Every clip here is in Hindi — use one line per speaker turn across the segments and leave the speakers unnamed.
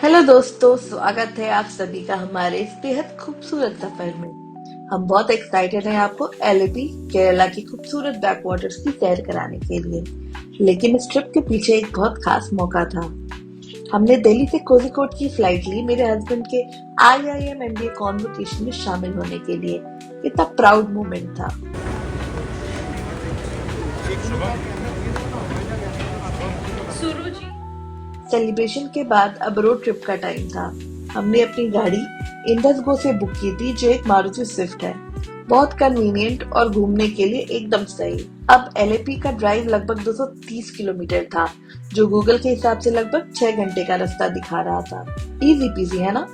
हेलो दोस्तों, स्वागत है आप सभी का हमारे इस बेहद खूबसूरत सफर में। हम बहुत एक्साइटेड हैं आपको एलेपी केरला की खूबसूरत बैक वाटर्स की सैर कराने के लिए। लेकिन इस ट्रिप के पीछे एक बहुत खास मौका था। हमने दिल्ली से कोझिकोड की फ्लाइट ली मेरे हस्बैंड के IIM MBA कॉन्वोकेशन में शामिल होने के लिए। कितना प्राउड मोमेंट था।
सुरु जी।
सेलिब्रेशन के बाद अब रोड ट्रिप का टाइम था। हमने अपनी गाड़ी इंडस गो से बुक की थी, जो एक मारुति स्विफ्ट है। बहुत कन्वीनियंट और घूमने के लिए एकदम सही। अब LAP का ड्राइव लगभग 230 किलोमीटर था, जो गूगल के हिसाब से लगभग 6 घंटे का रास्ता दिखा रहा था। इजी पीजी है ना?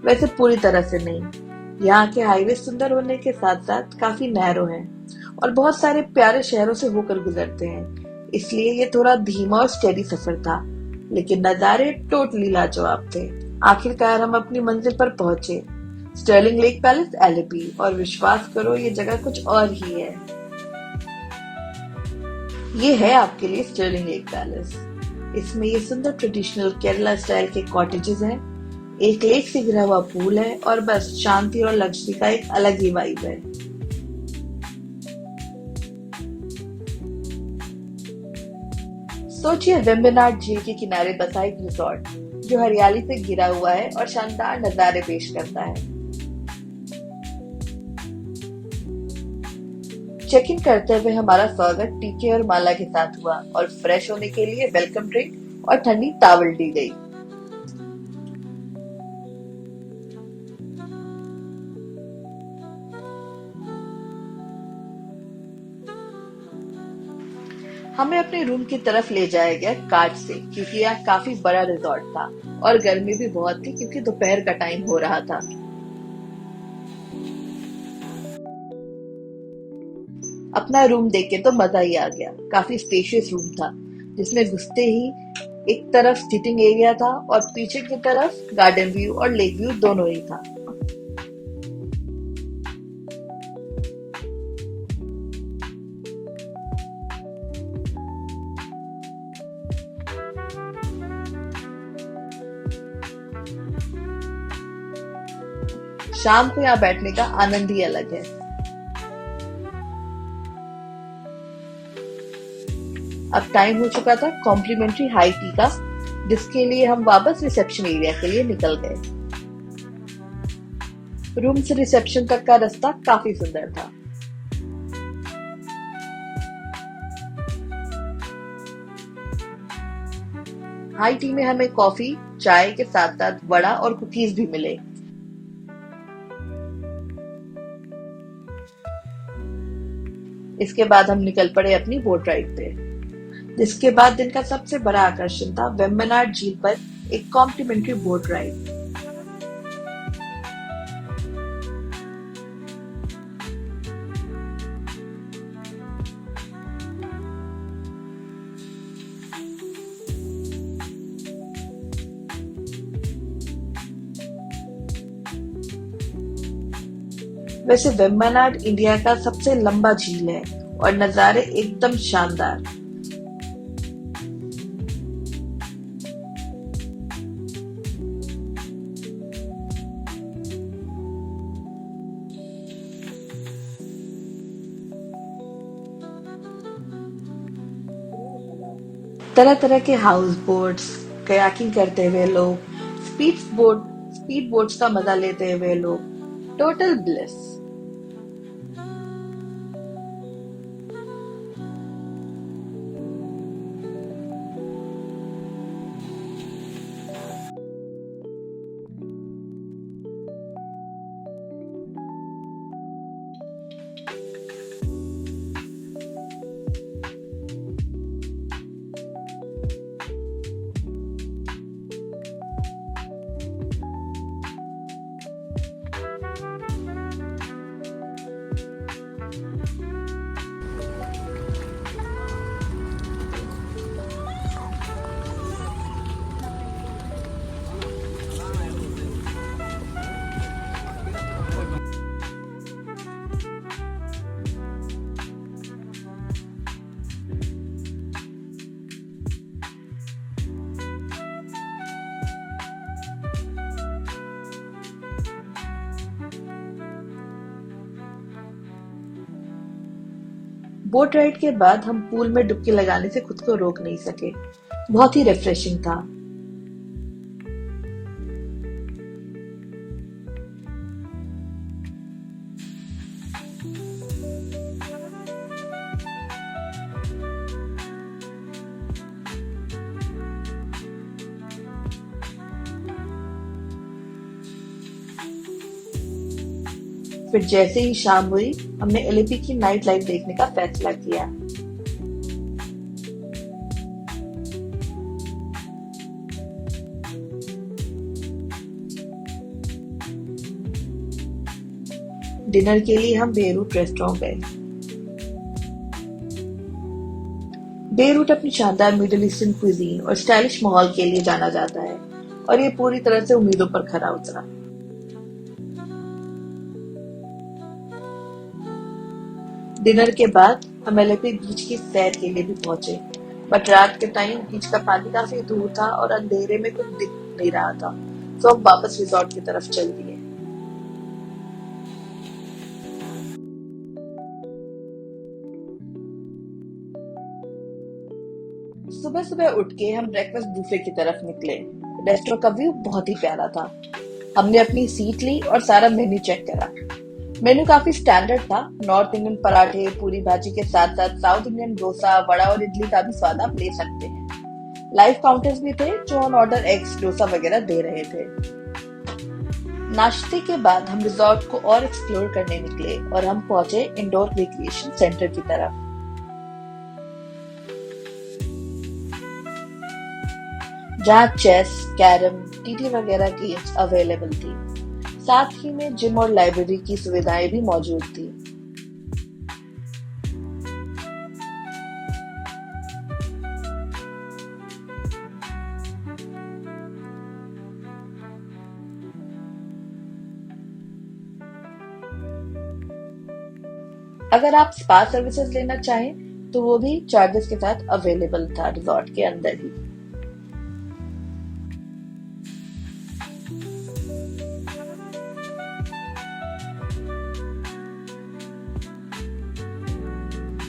वैसे पूरी तरह से नहीं। यहाँ के हाईवे सुंदर होने के साथ साथ काफी नैरो हैं और बहुत सारे प्यारे शहरों से होकर गुजरते हैं, इसलिए ये थोड़ा धीमा और स्टेडी सफर था। लेकिन नजारे टोटली लाजवाब थे। आखिरकार हम अपनी मंजिल पर पहुंचे, स्टर्लिंग लेक पैलेस LAP, और विश्वास करो ये जगह कुछ और ही है। ये है आपके लिए स्टर्लिंग लेक पैलेस। इसमें ये सुंदर ट्रेडिशनल केरला स्टाइल के कॉटेजेस हैं, एक लेक से घिरा हुआ पूल है और बस शांति और लग्जरी का एक अलग ही वाइब है। सोचिए वेम्बनाड झील के किनारे बसा एक रिसोर्ट जो हरियाली से घिरा हुआ है और शानदार नजारे पेश करता है। चेक इन करते हुए हमारा स्वागत टीके और माला के साथ हुआ और फ्रेश होने के लिए वेलकम ड्रिंक और ठंडी टॉवल दी गई। हमें अपने रूम की तरफ ले जाया गया कार्ट से, क्योंकि यह काफी बड़ा रिसोर्ट था और गर्मी भी बहुत थी क्योंकि दोपहर का टाइम हो रहा था। अपना रूम देख के तो मजा ही आ गया। काफी स्पेशियस रूम था, जिसमें घुसते ही एक तरफ सिटिंग एरिया था और पीछे की तरफ गार्डन व्यू और लेक व्यू दोनों ही था। शाम को यहाँ बैठने का आनंद ही अलग है। अब टाइम हो चुका था कॉम्प्लीमेंट्री हाई टी का, जिसके लिए हम वापस रिसेप्शन एरिया के लिए निकल गए। रूम से रिसेप्शन तक का रास्ता काफी सुंदर था। हाई टी में हमें कॉफी चाय के साथ साथ वड़ा और कुकीज भी मिले। इसके बाद हम निकल पड़े अपनी बोट राइड पे, जिसके बाद दिन का सबसे बड़ा आकर्षण था वेम्बनाड झील पर एक कॉम्प्लीमेंट्री बोट राइड। वैसे वेम्बनाड इंडिया का सबसे लंबा झील है और नजारे एकदम शानदार। तरह तरह के हाउस बोट्स, कयाकिंग करते हुए लोग, स्पीड बोट्स का मजा लेते हुए लोग, टोटल ब्लिस। बोट राइड के बाद हम पूल में डुबकी लगाने से खुद को रोक नहीं सके। बहुत ही रिफ्रेशिंग था। फिर जैसे ही शाम हुई, हमने एलएपी की नाइट लाइफ देखने का फैसला किया। डिनर के लिए हम बेरूट रेस्टोरेंट गए। बेरूट अपनी शानदार मिडिल ईस्टर्न क्विजीन और स्टाइलिश माहौल के लिए जाना जाता है, और ये पूरी तरह से उम्मीदों पर खरा उतरा। डिनर के बाद हम एलएपी बीच की सैर के लिए भी पहुंचे, बट रात के टाइम बीच का पानी काफी दूर था और अंधेरे में कुछ दिख नहीं रहा था, तो हम वापस रिजॉर्ट की तरफ चल दिए। सुबह सुबह उठ के हम ब्रेकफास्ट बुफे की तरफ निकले। रेस्टोरेंट का व्यू बहुत ही प्यारा था। हमने अपनी सीट ली और सारा मेन्यू चेक करा। मेन्यू काफी स्टैंडर्ड था। नॉर्थ इंडियन पराठे, पूरी भाजी के साथ साथ साउथ इंडियन डोसा, वड़ा और इडली का भी स्वाद आप ले सकते हैं। लाइव काउंटर्स भी थे जो ऑन ऑर्डर एग्स, डोसा वगैरह दे रहे थे। नाश्ते के बाद हम रिजॉर्ट को और एक्सप्लोर करने निकले और हम पहुंचे इंडोर रिक्रिएशन सेंटर की तरफ। जहाँ चेस, कैरम, टीटी वगैरह गेम्स अवेलेबल थी। साथ ही में जिम और लाइब्रेरी की सुविधाएं भी मौजूद थी। अगर आप स्पा सर्विसेज लेना चाहें तो वो भी चार्जेस के साथ अवेलेबल था रिजॉर्ट के अंदर ही।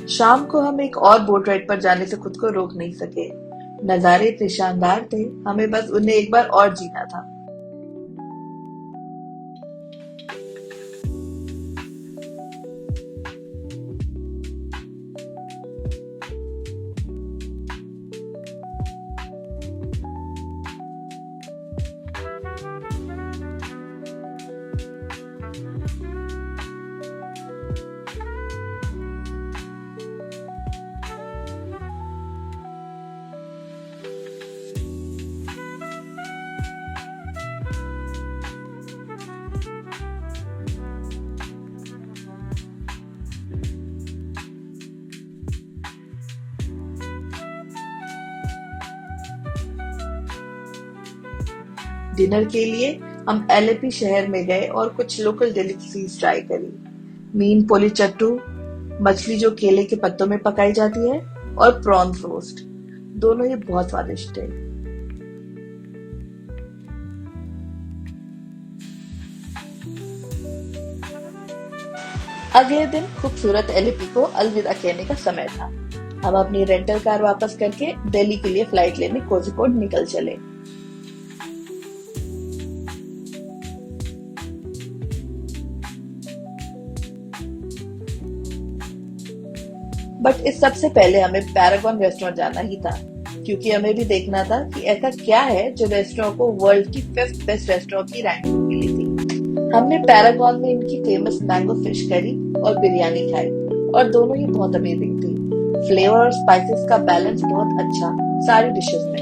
शाम को हम एक और बोट राइड पर जाने से खुद को रोक नहीं सके। नजारे इतने शानदार थे, हमें बस उन्हें एक बार और जीना था। डिनर के लिए हम एलएपी शहर में गए और कुछ लोकल डेलिकेसीज ट्राई करी। मीन पोली चट्टू, मछली जो केले के पत्तों में पकाई जाती है, और प्रॉन्स रोस्ट। दोनों ही बहुत स्वादिष्ट थे। अगले दिन खूबसूरत एलएपी को अलविदा कहने का समय था। हम अपनी रेंटल कार वापस करके दिल्ली के लिए फ्लाइट लेने कोझिकोड निकल चले। बट इस सबसे पहले हमें पैरागॉन रेस्टोरेंट जाना ही था, क्योंकि हमें भी देखना था कि ऐसा क्या है जो रेस्टोरेंट को वर्ल्ड की 5th बेस्ट रेस्टोरेंट की रैंकिंग मिली थी। हमने पैरागॉन में इनकी फेमस मैंगो फिश करी और बिरयानी खाई, और दोनों ही बहुत अमेजिंग थी। फ्लेवर और स्पाइसेस का बैलेंस बहुत अच्छा सारी डिशेस में।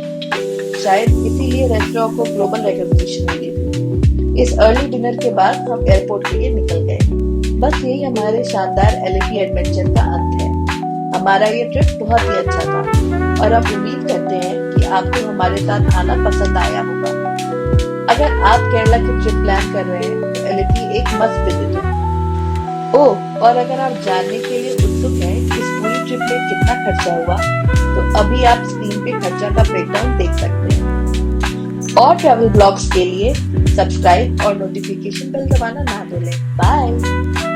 शायद इसीलिए रेस्टोरेंट को ग्लोबल रिकॉग्निशन मिली थी। इस अर्ली डिनर के बाद हम एयरपोर्ट के लिए निकल गए। बस यही हमारे शानदार एलएपी एडवेंचर का अंत है। हमारा ये ट्रिप बहुत ही अच्छा था, और हम उम्मीद करते हैं कि आपको हमारे साथ आना पसंद आया होगा। अगर आप केरला की ट्रिप प्लान कर रहे हैं तो एलएपी एक मस्ट विजिट है। ओह, और अगर आप जानने के लिए उत्सुक हैं कि इस पूरी ट्रिप में कितना खर्चा हुआ, तो अभी आप स्क्रीन पे खर्चा का ब्रेकडाउन देख सकते हैं। और ट्रैवल ब्लॉग्स के लिए सब्सक्राइब और नोटिफिकेशन बेल दबाना ना भूलें। बाय।